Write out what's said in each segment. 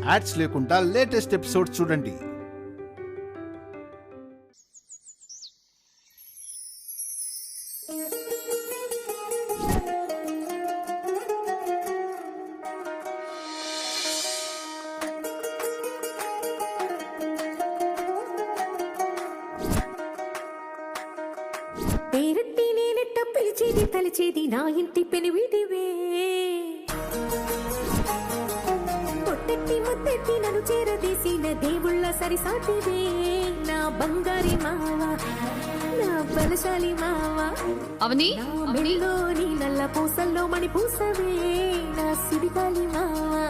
Ads లేకుండా latest episodes చూడండి. పేరట్టి నేనెట్ట పిలిచేది తలిచేది నా ఇంటి పెనివిడివే, పొట్టెట్టి ముద్దెట్టి నన్ను చేరదీసిన దేవుళ్ళ సరిసాటివే, నా బంగారి మావా నా బలశాలి మావా. అవని మెళ్ళో నీ నల్ల పూసల్లో మణి పూసవే నా సిరిగాలి మావా.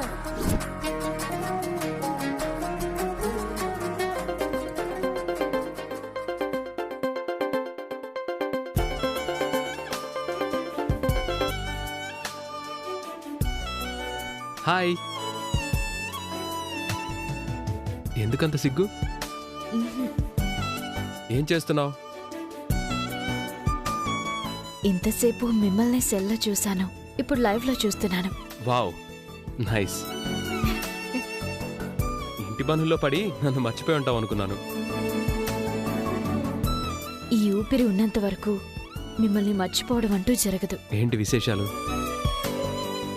హాయ్. ఎందుకంత సిగ్గు? ఏం చేస్తున్నావు? ఇంతసేపు మిమ్మల్ని సెల్లో చూశాను, ఇప్పుడు లైవ్ లో చూస్తున్నాను. Wow, nice. ఇంటి పనుల్లో పడి నన్ను మర్చిపోయి ఉంటావు అనుకున్నాను. ఈ ఊపిరి ఉన్నంత వరకు మిమ్మల్ని మర్చిపోవడం అంటూ జరగదు. ఏంటి విశేషాలు?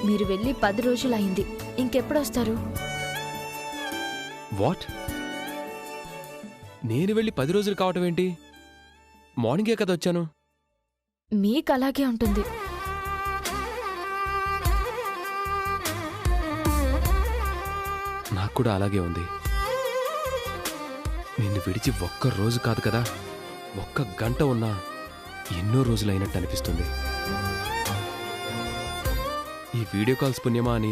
మీరు వెళ్ళి 10 రోజులైంది, ఇంకెప్పుడొస్తారు? వాట్? నేను వెళ్ళి 10 రోజులు కావటం ఏంటి? మార్నింగే కదా వచ్చాను. మీకు అలాగే ఉంటుంది. నాకు కూడా అలాగే ఉంది. నిన్ను విడిచి ఒక్క రోజు కాదు కదా, ఒక్క గంట ఉన్నా ఎన్నో రోజులైనట్టు అనిపిస్తుంది. ఈ వీడియో కాల్స్ పుణ్యమా అని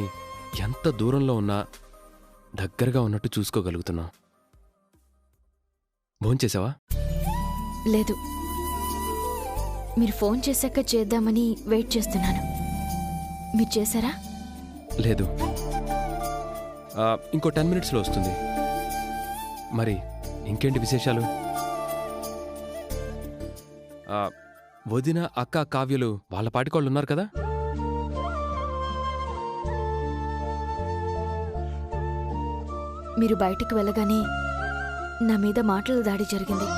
ఎంత దూరంలో ఉన్నా దగ్గరగా ఉన్నట్టు చూసుకోగలుగుతున్నా. భోంచేసావా? లేదు, మీరు ఫోన్ చేశాక చేద్దామని వెయిట్ చేస్తున్నాను. మీరు చేశారా? లేదు, ఇంకో 10 మినిట్స్లో వస్తుంది. మరి ఇంకేంటి విశేషాలు? వదిన, అక్క, కావ్యలు వాళ్ళ పాటికోళ్ళు ఉన్నారు కదా? మీరు బయటికి వెళ్ళగానే నా మీద మాటల దాడి జరిగింది.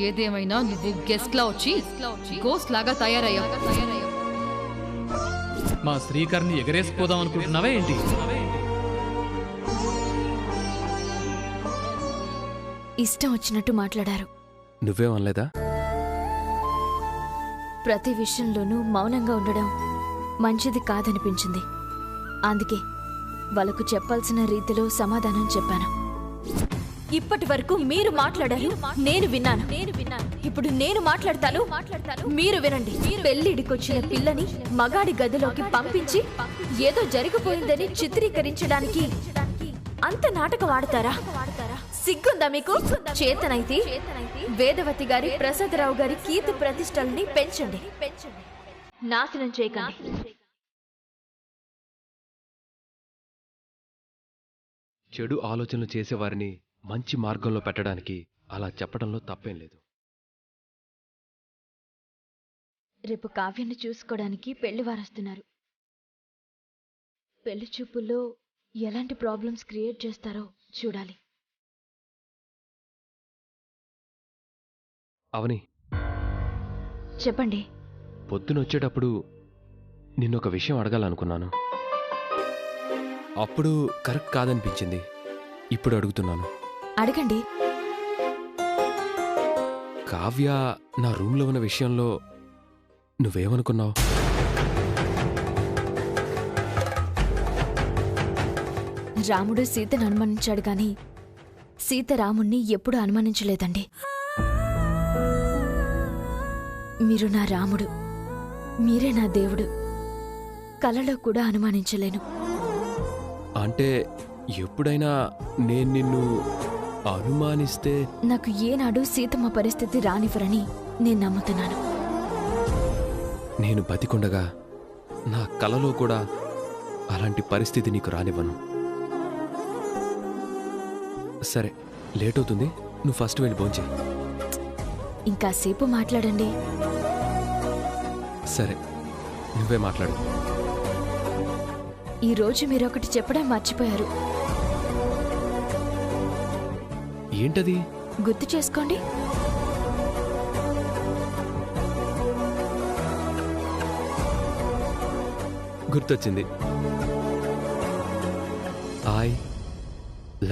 ఏదేమైనా నువ్వు గెస్ట్ లా వచ్చి గోస్ట్ లాగా తయారయ్యావు. మా శ్రీకర్ని ఎగరేసిపోదాం అనుకుంటున్నావా ఏంటి? ఇష్టం వచ్చినట్టు మాట్లాడారు. నువ్వేమనలేదా? ప్రతి విషయంలోనూ మౌనంగా ఉండడం మంచిది కాదనిపించింది. అందుకే వాళ్ళకు చెప్పాల్సిన రీతిలో సమాధానం చెప్పాను. ఇప్పటి వరకు మీరు మాట్లాడారు, నేను విన్నాను. ఇప్పుడు నేను మాట్లాడతాను, మీరు వినండి. పెళ్లిడికొచ్చిన పిల్లని మగాడి గదిలోకి పంపించి ఏదో జరిగిపోయిందని చిత్రీకరించడానికి అంత నాటకం ఆడతారా? సిగ్గుందా మీకు? చేతనైతే వేదవతి గారి, ప్రసాదరావు గారి కీర్తి ప్రతిష్టల్ని పెంచండి, నాశనం చేయకండి. చెడు ఆలోచనలు చేసేవారిని మంచి మార్గంలో పెట్టడానికి అలా చెప్పడంలో తప్పేం లేదు. రేపు కావ్యాన్ని చూసుకోవడానికి పెళ్లివారొస్తున్నారు. పెళ్లి చూపుల్లో ఎలాంటి ప్రాబ్లమ్స్ క్రియేట్ చేస్తారో చూడాలి. అవని, చెప్పండి. పొద్దునొచ్చేటప్పుడు నిన్నొక విషయం అడగాలనుకున్నాను. అప్పుడు కరెక్ట్ కాదనిపించింది. ఇప్పుడు అడుగుతున్నాను. అడగండి. కావ్య నా రూమ్లో ఉన్న విషయంలో నువ్వేమనుకున్నావు? రాముడు సీతను అనుమానించాడు గాని సీత రాముణ్ణి ఎప్పుడూ అనుమానించలేదండి. మీరు నా రాముడు, మీరే నా దేవుడు. కలలో కూడా అనుమానించలేను. అంటే ఎప్పుడైనా నేను నిన్ను అనుమానిస్తే నాకు ఏనాడు సీతమ్మ పరిస్థితి రానివ్వరని నేను నమ్ముతున్నాను. నేను బతికుండగా నా కలలో కూడా అలాంటి పరిస్థితి నీకు రానివ్వను. సరే, లేట్ అవుతుంది, నువ్వు ఫస్ట్ వెళ్ళి భోంచేయి. ఇంకాసేపు మాట్లాడండి. సరే, నువ్వే మాట్లాడు. ఈ రోజు మీరు ఒకటి చెప్పడం మర్చిపోయారు. ఏంటది? గుర్తు చేసుకోండి. గుర్తొచ్చింది. I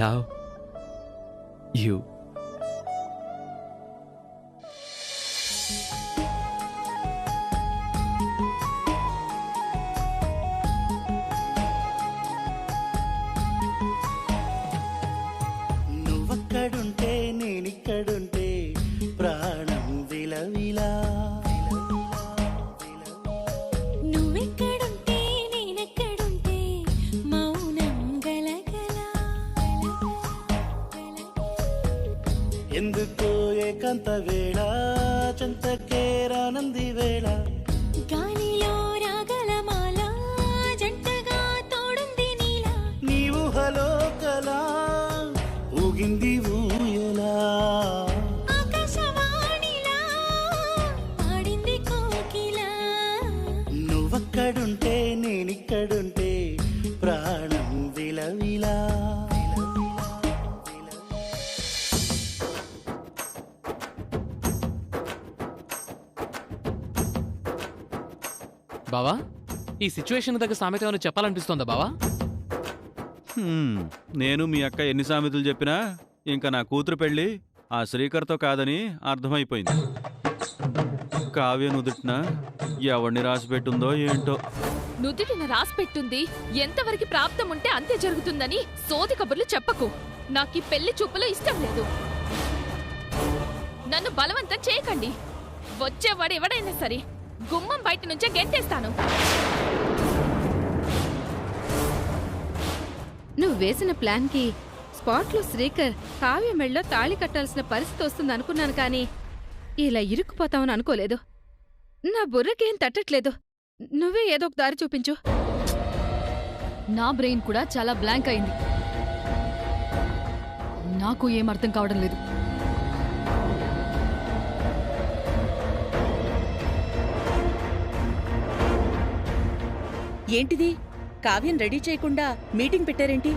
love you. నువ్వక్కడుంటే నేనిక్కడుంటే ప్రాణం విలవిలా. నువ్వెక్కడుంటే నేనెక్కడుంటే మౌనం గలగల. ఎందుకో ఏకాంత వేళ చెంతకే రానంది వేళ. గాలిలో రాగల మాల జంటగా తోడుంది నీలా. నీ ఊహలో కలా ఊగింది ఊయలా. ఆకాశవాణిలా పాడింది కోకిలా. నువ్వక్కడుంటే నేనిక్కడుంటే ప్రాణం విలవిలా. బావా, ఈ సిచ్యువేషన్ దగ్గర సామెత ఏమైనా చెప్పాలనిపిస్తోందా బావా? నేను మీ అక్క ఎన్ని సామెతలు చెప్పినా ఇంకా నా కూతురు పెళ్ళి ఆ శ్రీకర్తో కాదని అర్థమైపోయింది. కావ్య నుదుటిన ఎవడిని రాసిపెట్టుందో ఏంటో. నుదుటిన రాసిపెట్టుంది ఎంతవరకు ప్రాప్తం ఉంటే అంతే జరుగుతుందని సోది కబుర్లు చెప్పకు. నాకీ పెళ్లి చూపులో ఇష్టం లేదు. నన్ను బలవంతం చేయకండి. వచ్చేవాడు ఎవడైనా సరే గుమ్మం బయట నుంచే గెంటేస్తాను. నువ్వు వేసిన ప్లాన్కి స్పాట్లో శ్రీకర్ కావ్య మెళ్ళలో తాళి కట్టాల్సిన పరిస్థితి వస్తుంది అనుకున్నాను, కానీ ఇలా ఇరుక్కుపోతామని అనుకోలేదు. నా బుర్రకేం తట్టట్లేదు. నువ్వే ఏదో ఒక దారి చూపించు. నా బ్రెయిన్ కూడా చాలా బ్లాంక్ అయింది. నాకు ఏం అర్థం కావడం లేదు. ఏంటిది? కావ్యం రెడీ చేయకుండా మీటింగ్ పెట్టారేంటి?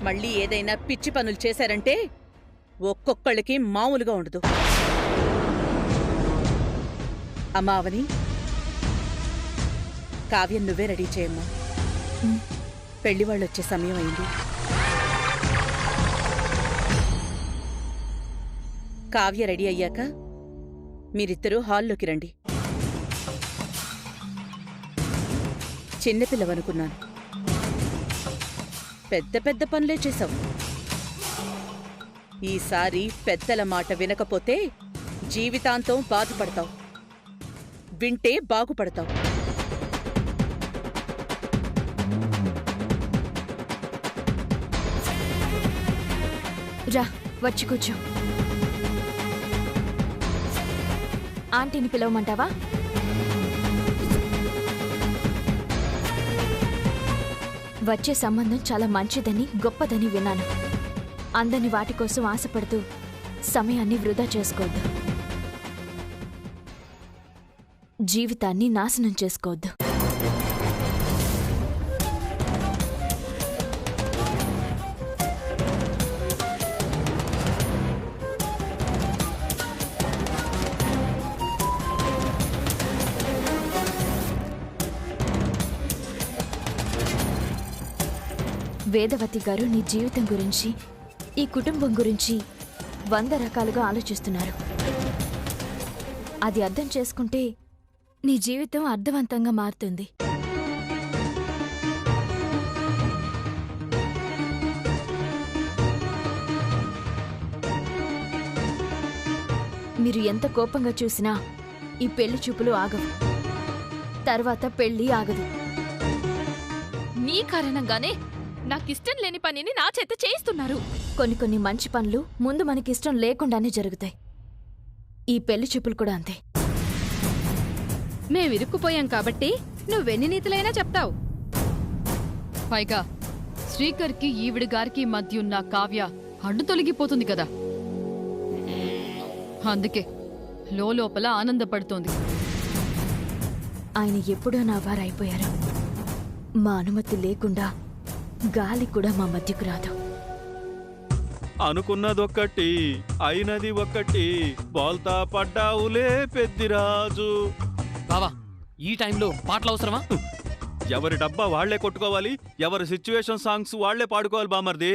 మళ్ళీ ఏదైనా పిచ్చి పనులు చేశారంటే ఒక్కొక్కళ్ళకి మామూలుగా ఉండదు. అమ్మావని, కావ్యం నువ్వే రెడీ చేయమ్మా. పెళ్లివాళ్ళొచ్చే సమయం అయింది. కావ్య రెడీ అయ్యాక మీరిద్దరూ హాల్లోకి రండి. చిన్నపిల్లవనుకున్నాను. పెద్ద పెద్ద పనులే చేశావు. ఈసారి పెద్దల మాట వినకపోతే జీవితాంతం బాధపడతావు. వింటే బాగుపడతావు. రా, వచ్చి కూర్చో. ఆంటీని పిలవమంటావా? వచ్చే సంబంధం చాలా మంచిదని, గొప్పదని విన్నాను. అందని వాటి కోసం ఆశపడుతూ సమయాన్ని వృధా చేసుకోవద్దు. జీవితాన్ని నాశనం చేసుకోవద్దు. వేదవతి గారు నీ జీవితం గురించి, ఈ కుటుంబం గురించి 100 రకాలుగా ఆలోచిస్తున్నారు. అది అర్థం చేసుకుంటే నీ జీవితం అర్థవంతంగా మారుతుంది. మీరు ఎంత కోపంగా చూసినా ఈ పెళ్లి చూపులు ఆగవు. తర్వాత పెళ్లి ఆగదు. నీ కారణంగానే నాకిష్టం లేని పనిని నా చేత చేయిస్తున్నారు. కొన్ని మంచి పనులు ముందు మనకిష్టం లేకుండానే జరుగుతాయి. ఈ పెళ్లి చూపులు కూడా అంతే. మేమిరుక్కుపోయాం కాబట్టి నువ్వెన్ని నీతులైనా చెప్తావు. పైగా శ్రీకర్కి ఈవిడ గారికి మధ్య ఉన్న కావ్య అడ్డు తొలగిపోతుంది కదా. అందుకే లోపల ఆనందపడుతోంది. ఆయన ఎప్పుడో నా వారైపోయారు. మా అనుమతి లేకుండా గాలి కూడా మా మధ్యకు రాదు. అనుకున్నదొక్కటి అయినది ఒక్కటి, బోల్తా పడ్డావులే పెద్దిరాజు. బావా ఈ టైంలో పాటలు అవసరమా? ఎవరి డబ్బా వాళ్లే కొట్టుకోవాలి, ఎవరి సిచ్యువేషన్ సాంగ్స్ వాళ్లే పాడుకోవాలి బామర్ది.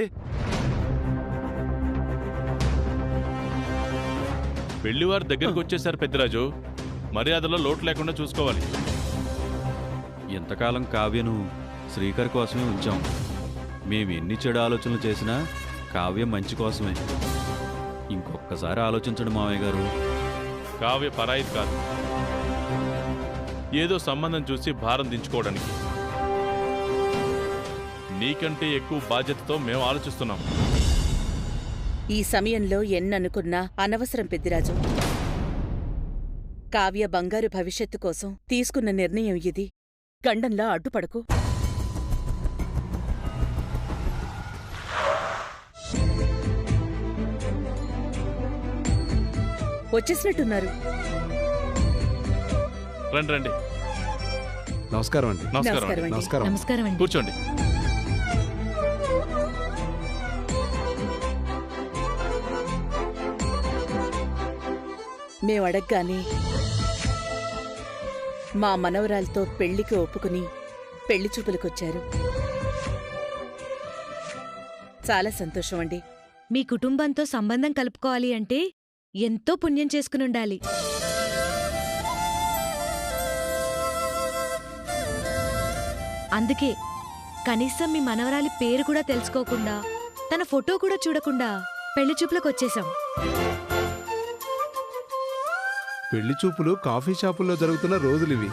పెళ్లివారి దగ్గరకు వచ్చేసారు పెద్దిరాజు, మర్యాదలో లోటు లేకుండా చూసుకోవాలి. ఇంతకాలం కావ్యను శ్రీకర్ కోసమే ఉంచాం. మేము ఎన్ని చెడు ఆలోచనలు చేసినా కావ్య మంచి కోసమే. ఇంకొక్కసారి ఆలోచించండి మావయ్య గారు. కావ్య పరాయిది కాదు, ఏదో సంబంధం చూసి భారం దించుకోవడానికి. నీకంటే ఎక్కువ బాధ్యతతో మేము ఆలోచిస్తున్నాం. ఈ సమయంలో ఎన్ననుకున్నా అనవసరం పెద్దిరాజు. కావ్య బంగారు భవిష్యత్తు కోసం తీసుకున్న నిర్ణయం ఇది. గండంలా అడ్డుపడకు. వచ్చేసినట్టున్నారు. రండి రండి. నమస్కారం అండి. నమస్కారం అండి. నమస్కారం. నమస్కారం అండి. కూర్చోండి. మేమడగ్గానే మా మనవరాలతో పెళ్లికి ఒప్పుకుని పెళ్లి చూపులకొచ్చారు. చాలా సంతోషం అండి. మీ కుటుంబంతో సంబంధం కలుపుకోవాలి అంటే ఎంతో పుణ్యం చేసుకునుండాలి. అందుకే కనీసం మీ మనవరాలి పేరు కూడా తెలుసుకోకుండా, తన ఫోటో కూడా చూడకుండా పెళ్లి చూపులకొచ్చేశాం. పెళ్లి చూపులు కాఫీ షాపుల్లో జరుగుతున్న రోజులివి,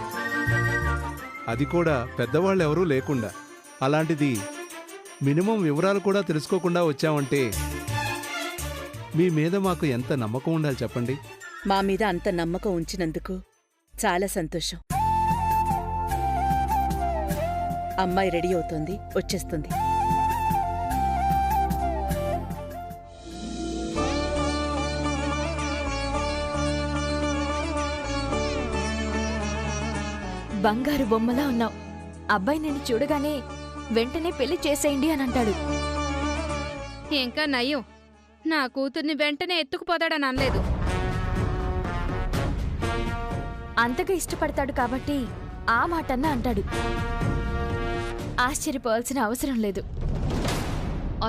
అది కూడా పెద్దవాళ్ళెవరూ లేకుండా. అలాంటిది మినిమం వివరాలు కూడా తెలుసుకోకుండా వచ్చామంటే మీ మీద మాకు ఎంత నమ్మకం ఉండాలి చెప్పండి. మా మీద అంత నమ్మకం ఉంచినందుకు చాలా సంతోషం. అమ్మాయి రెడీ అవుతోంది, వచ్చేస్తుంది. బంగారు బొమ్మలా ఉన్నావు. అబ్బాయి నిన్ను చూడగానే వెంటనే పెళ్లి చేసేయండి అని అంటాడు. ఇంకా నయ్యం, నా కూతుర్ని వెంటనే ఎత్తుకుపోతాడని అనలేదు. అంతగా ఇష్టపడతాడు కాబట్టి ఆ మాటన్నా అంటాడు. ఆశ్చర్యపోవాల్సిన అవసరం లేదు.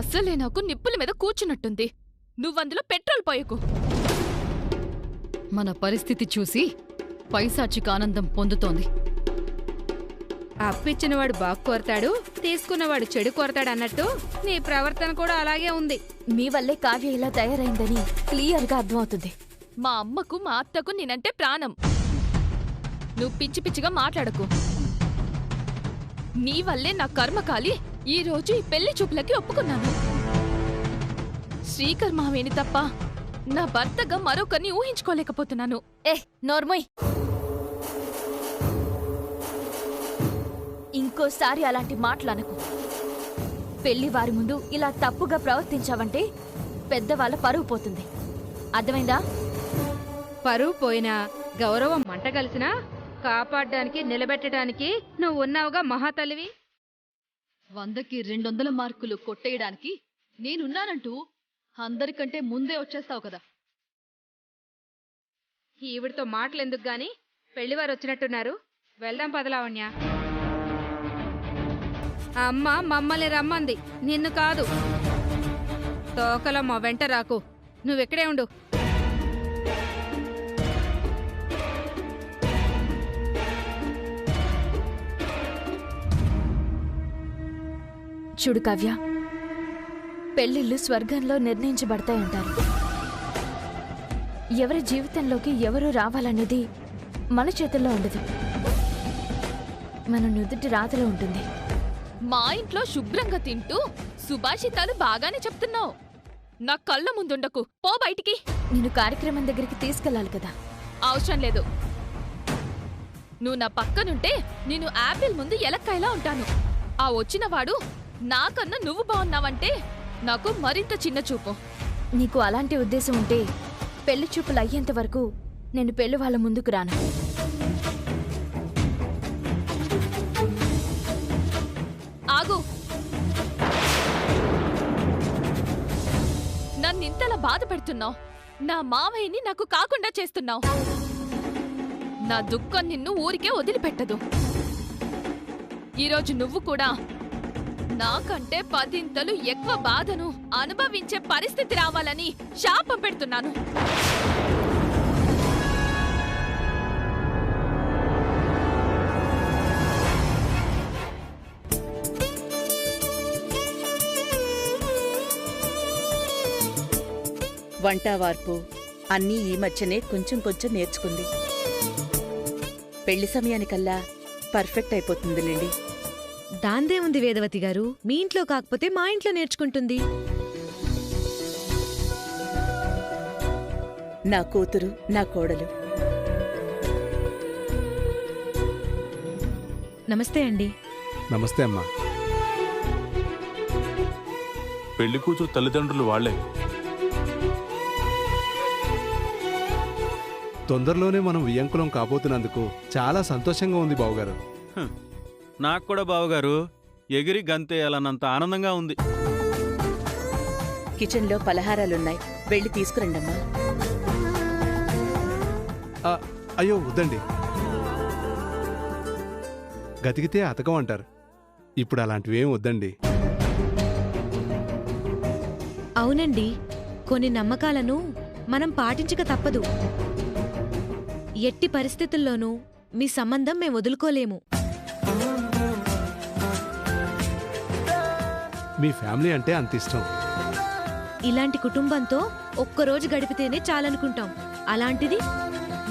అస్సలే నాకు నిప్పుల మీద కూర్చున్నట్టుంది. నువ్వందులో పెట్రోల్ పోయకు. మన పరిస్థితి చూసి పైశాచిక ఆనందం పొందుతోంది. అప్పిచ్చినవాడు బాగు కోరతాడు, తీసుకున్నవాడు చెడు కోరతాడన్నట్టు నీ ప్రవర్తన కూడా అలాగే ఉంది. మీ వల్లే కావ్య ఇలా తయారైందని క్లియర్గా అర్థమవుతుంది. మా అమ్మకు మా అత్తకు నేనంటే ప్రాణం. నువ్వు పిచ్చి పిచ్చిగా మాట్లాడకు. నీ వల్లే నా కర్మకాలి ఈ రోజు ఈ పెళ్లి చూపులకి ఒప్పుకున్నాను. శ్రీకర్ మావేని తప్ప నా భర్తగా మరొకరిని ఊహించుకోలేకపోతున్నాను. నోర్మోయ్, ఇంకోసారి అలాంటి మాటలనకు. పెళ్లి వారి ముందు ఇలా తప్పుగా ప్రవర్తించావంటే పెద్దవాళ్ళ పరువు పోతుంది. అర్థమైందా? పరువు పోయినా గౌరవం మంటగలిసినా కాపాడ్డానికి నిలబెట్టడానికి నువ్వు ఉన్నావుగా మహాతల్లివి. 100కి 200 మార్కులు కొట్టేయడానికి నేనున్నానంటూ అందరికంటే ముందే వచ్చేస్తావు కదా. ఈవిడితో మాటలెందుకు గాని పెళ్లివారు వచ్చినట్టున్నారు. వెళ్దాం పదలావణ్య. అమ్మ మమ్మల్ని రమ్మంది, నిన్ను కాదు. తోకల మా వెంట రాకు, నువ్వెక్కడే ఉండు. చూడు కావ్య, పెళ్లిళ్ళు స్వర్గంలో నిర్ణయించబడతాయంటారు. ఎవరి జీవితంలోకి ఎవరు రావాలనేది మన చేతుల్లో ఉండదు, మన నుదుటి రాతలో ఉంటుంది. మా ఇంట్లో శుభ్రంగా తింటూ సుభాషితాలు బాగానే చెప్తున్నావు. నా కళ్ళ ముందుండకు, పో బయటికి. నేను కార్యక్రమం దగ్గరికి తీసుకెళ్ళాలి కదా. అవసరం లేదు. నువ్వు నా పక్కనుంటే నేను యాపిల్ ముందు ఎలక్కాయలా ఉంటాను. ఆ వచ్చినవాడు నాకన్నా నువ్వు బాగున్నావంటే నాకు మరింత చిన్న చూపు. నీకు అలాంటి ఉద్దేశం ఉంటే పెళ్లి చూపులు అయ్యేంత వరకు నేను పెళ్లి వాళ్ళ ముందుకు రాను. బాధ పెడుతున్నావు. నా మావయ్యని నాకు కాకుండా చేస్తున్నావు. నా దుఃఖం నిన్ను ఊరికే వదిలిపెట్టదు. ఈరోజు నువ్వు కూడా నాకంటే 10 ఎక్కువ బాధను అనుభవించే పరిస్థితి రావాలని శాపం పెడుతున్నాను. వంట వార్పు అన్నీ ఈ మధ్యనే కొంచెం కొంచెం నేర్చుకుంది. పెళ్లి సమయానికల్లా పర్ఫెక్ట్ అయిపోతుందిలేండి. దాందే ఉంది వేదవతి గారు, మీ ఇంట్లో కాకపోతే మా ఇంట్లో నేర్చుకుంటుంది. నా కూతురు, నా కోడలు. నమస్తే అండి. నమస్తే అమ్మా. పెళ్లి కూతురు తల్లిదండ్రులు వాళ్లే. తొందరలోనే మనం వియ్యంకులం కాబోతున్నందుకు చాలా సంతోషంగా ఉంది బావగారు. నాకు కూడా బావగారు ఎగిరి గంతేయాలన్నంత ఆనందంగా ఉంది. కిచెన్లో పలహారాలున్నాయి, వెళ్ళి తీసుకురండమ్మా. అయ్యో వద్దండి, గతికితే అతకం అంటారు. ఇప్పుడు అలాంటివేం వద్దండి. అవునండి, కొన్ని నమ్మకాలను మనం పాటించక తప్పదు. ఎట్టి పరిస్థితుల్లోనూ మీ సంబంధం మేం వదులుకోలేము. మీ ఫ్యామిలీ అంటే అంత ఇష్టం. ఇలాంటి కుటుంబంతో ఒక్కరోజు గడిపితేనే చాలనుకుంటాం. అలాంటిది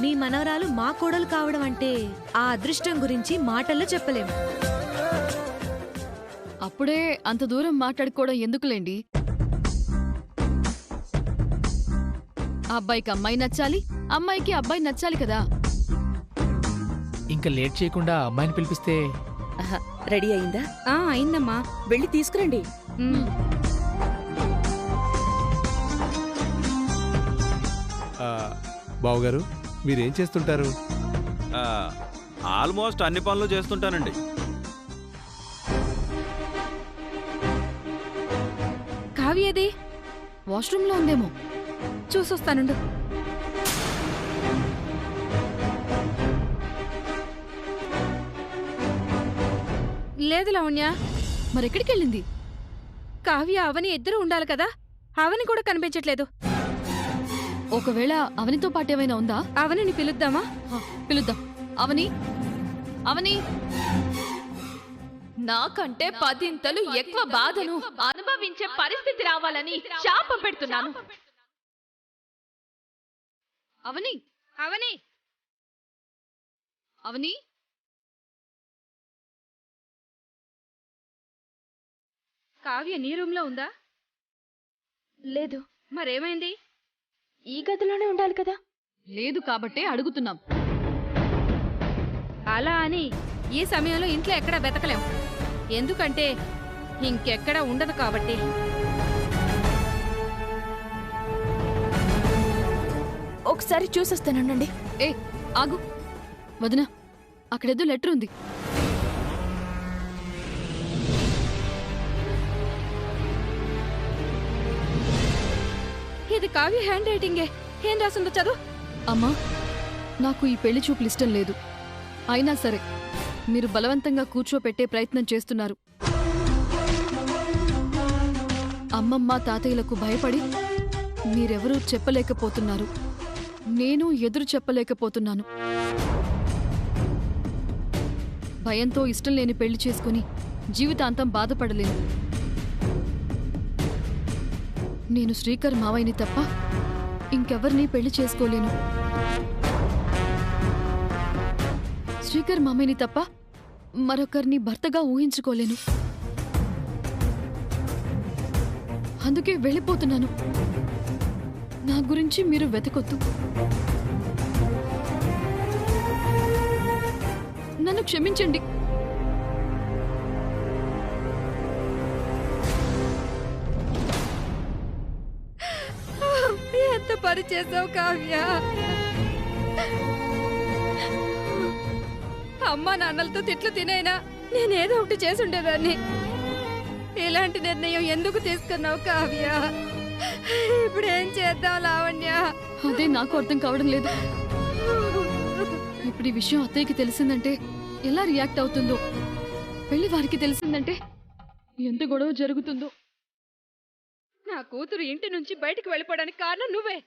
మీ మనవరాలు మా కోడలు కావడం అంటే ఆ అదృష్టం గురించి మాటల్లో చెప్పలేము. అప్పుడే అంత దూరం మాట్లాడుకోవడం ఎందుకులేండి. అబ్బాయికి అమ్మాయి నచ్చాలి, అమ్మాయికి అబ్బాయి నచ్చాలి కదా. ఇంకా లేట్ చేయకుండా అమ్మాయిని పిలిపిస్తే. రెడీ అయిందా? అయిందమ్మా. వెళ్ళి తీసుకురండి. బావగారు మీరేం చేస్తుంటారు? ఆల్మోస్ట్ అన్ని పనులు చేస్తుంటానండి. కావ్యది వాష్రూమ్లో ఉందేమో, చూసొస్తానుండు. లేదు లావణ్య. మరెక్కడికెళ్ళింది? కావ్య అవని ఇద్దరు ఉండాలి కదా, అవని కూడా కనిపించట్లేదు. ఒకవేళ అవనితో పాటేమైనా ఉందా? అవనిని పిలుద్దామా? పిలుద్దాం. అవని, అవని, నాకంటే 10 ఎక్కువ బాధను అనుభవించే పరిస్థితి రావాలని శాపం పెడుతున్నాను. అవని, అవని, అవని, కావ్య నీ రూమ్లో ఉందా? లేదు. మరేమైంది? ఈ గదిలోనే ఉండాలి కదా. లేదు కాబట్టే అడుగుతున్నాం. అలా అని ఈ సమయంలో ఇంట్లో ఎక్కడా వెతకలేం, ఎందుకంటే ఇంకెక్కడా ఉండదు కాబట్టి. ఒకసారి చూసొస్తానండి. ఏ ఆగు వదినా, అక్కడేదో లెటర్ ఉంది. ఇది కావ్య హ్యాండ్ రైటింగే. ఏం రాసిందో చదువు. అమ్మా, నాకు ఈ పెళ్లి చూపులు ఇష్టం లేదు. అయినా సరే మీరు బలవంతంగా కూర్చోపెట్టే ప్రయత్నం చేస్తున్నారు. అమ్మమ్మ తాతయ్యలకు భయపడి మీరెవరూ చెప్పలేకపోతున్నారు. నేను ఎదురు చెప్పలేకపోతున్నాను. భయంతో ఇష్టం లేని పెళ్లి చేసుకుని జీవితాంతం బాధపడలేను. నేను శ్రీకర్ మావయ్యని తప్ప ఇంకెవరినీ పెళ్లి చేసుకోలేను. శ్రీకర్ మామయ్యని తప్ప మరొకరిని భర్తగా ఊహించుకోలేను. అందుకే వెళ్ళిపోతున్నాను. నా గురించి మీరు వెతకొద్దు. నన్ను క్షమించండి. ఎంత పని చేసావు కావ్య. అమ్మా నాన్నలతో తిట్లు తినైనా నేనేదో ఒకటి చేసుండేదాన్ని. ఇలాంటి నిర్ణయం ఎందుకు తీసుకున్నావు కావ్య? ఇప్పుడేం చేద్దాం లావణ్య? అదే నాకు అర్థం కావడం లేదు. ఇప్పుడు ఈ విషయం అత్తయ్యకి తెలిసిందంటే ఎలా రియాక్ట్ అవుతుందో, పెళ్లి వారికి తెలిసిందంటే ఎంత గొడవ జరుగుతుందో. నా కూతురు ఇంటి నుంచి బయటికి వెళ్ళిపోవడానికి కారణం నువ్వే.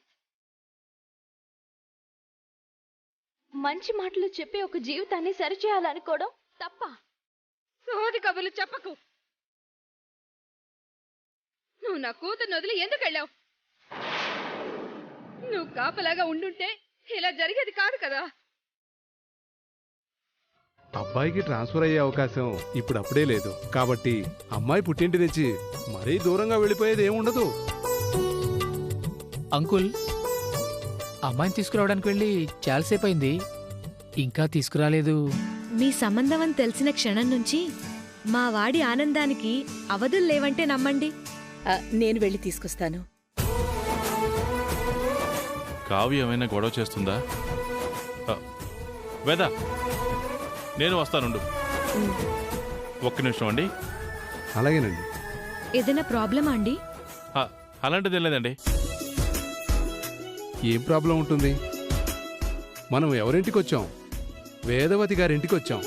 మంచి మాటలు చెప్పి ఒక జీవితాన్ని సరిచేయాలనుకోవడం తప్ప. సోది కబుర్లు చెప్పకు. నువ్వు నా కూతుర్ని వదిలి ఎందుకు వెళ్ళావు? నువ్వు కాపలాగా ఉండుంటే ఇలా జరిగేది కాదు కదా. అబ్బాయికి ట్రాన్స్ఫర్ అయ్యే అవకాశం ఇప్పుడు అప్పుడే లేదు కాబట్టి అమ్మాయి పుట్టింటి నుంచి మరీ దూరంగా వెళ్ళిపోయేది ఏముండదు. అంకుల్, అమ్మాయిని తీసుకురావడానికి వెళ్ళి చాలాసేపు అయింది, ఇంకా తీసుకురాలేదు. మీ సంబంధం అని తెలిసిన క్షణం నుంచి మా వాడి ఆనందానికి అవధులు లేవంటే నమ్మండి. నేను వెళ్ళి తీసుకొస్తాను. కావ్య ఏమైనా గొడవ చేస్తుందా? వేదా, నేను వస్తానుండు. ఒక్క నిమిషం అండి. అలాగేనండి. ఏదైనా ప్రాబ్లమా అండి? అలాంటిది లేదండి. ఏం ప్రాబ్లం ఉంటుంది? మనం ఎవరింటికి వచ్చాం? వేదవతి గారింటికి వచ్చాం.